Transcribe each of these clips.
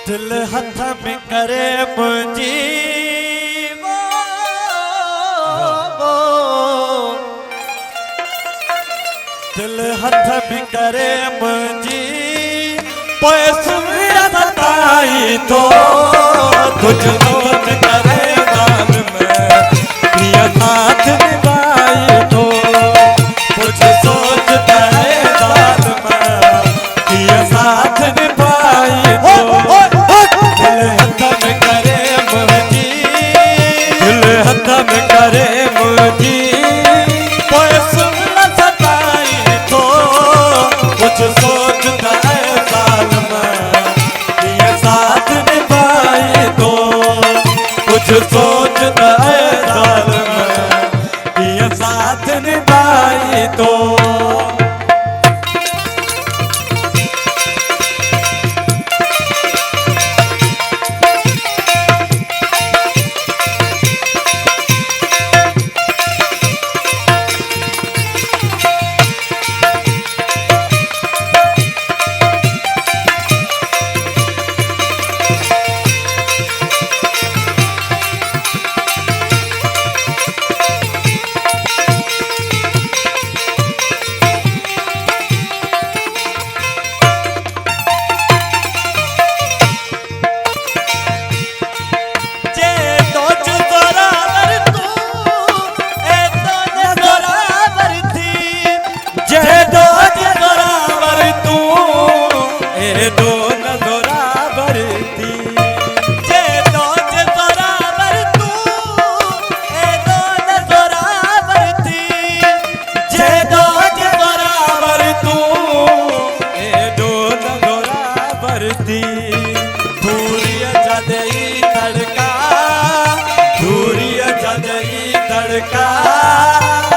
दिल हथ में करे मुंहिंजी दिल हथ में करे मुंहिंजी पोइ सुमिर सताई तो तुझ सोच करे दाल में प्रिय साथ निभाई तो कुछ सोच करे दाल में प्रिय साथ निभाई तो दिल हथ में करे मुंहिंजी दिल हथ में करे मुंहिंजी पोइ सुमिर सताई तो कुछ सोच करे दाल में प्रिय साथ निभाई तो कुछ सोच करे दाल में प्रिय साथ निभाई तो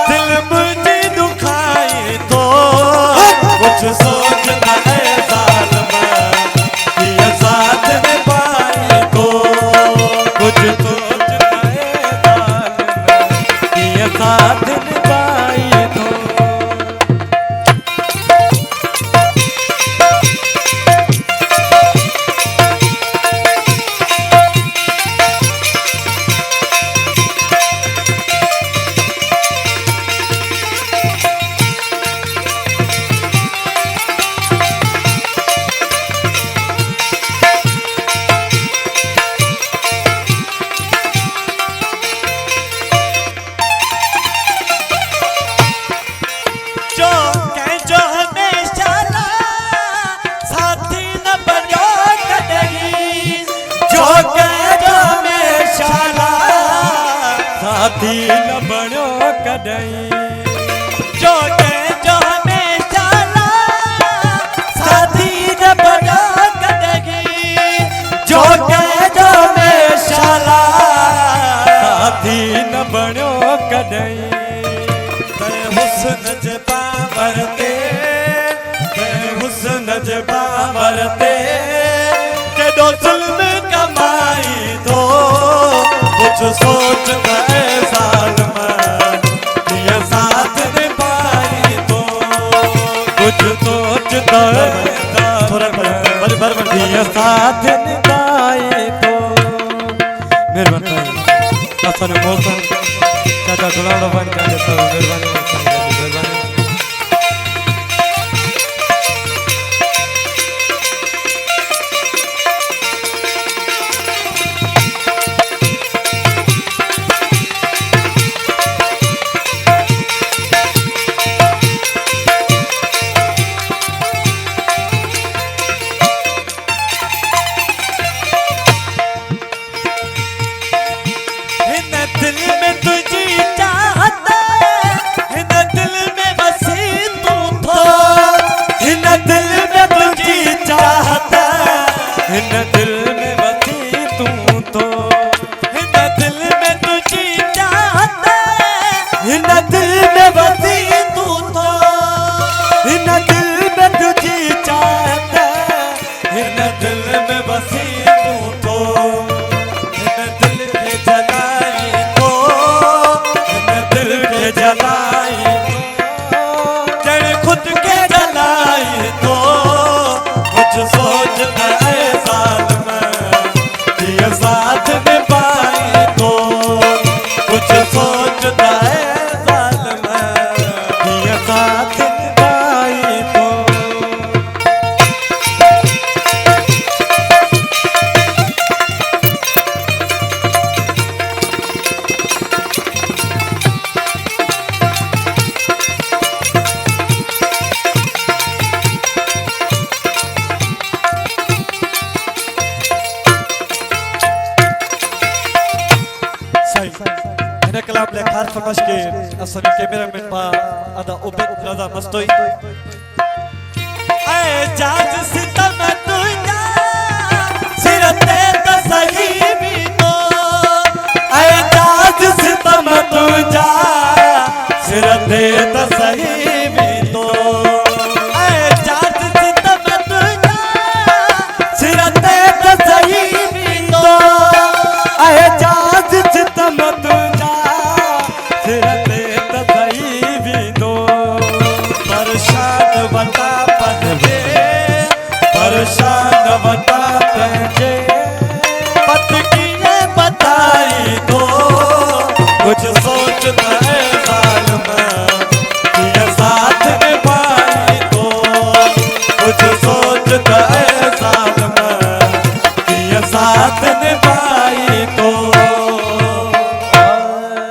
दिल मुझे दुखाई तो कुछ सोचना है दाल में प्रिय साथ निभाई तो कुछ सोचना है दाल में प्रिय साथ निभाई तो साथी न बणो कॾहिं जो हमेशा साथी न बणो कॾहिं जो हमेशा साथी न बणो कॾहिं हुस्न जे पावर ते हुस्न जे पावर ते केॾो ज़ुल्म कमाई तो कुछ सोच साल में प्रिय साथ निभाई तो कुछ सोच प्रिय साथ निभाई तो मेहरबानी असन मौसम चाचा गुलाम बन जाए तो मेहरबानी दिल में तुझी चाहत कलाम ले खास फरमाश के असन कैमरामैन पा अदा उबेद रजा मस्तोई ए जाज सितम तुझा सिरते तसही भी तो ए जाज सितम तुझा सिरते तसही भी तो ए जाज सितम तुझा सिरते तसही भी तो ए जाज सितम तुझा सिरते तसही भी तो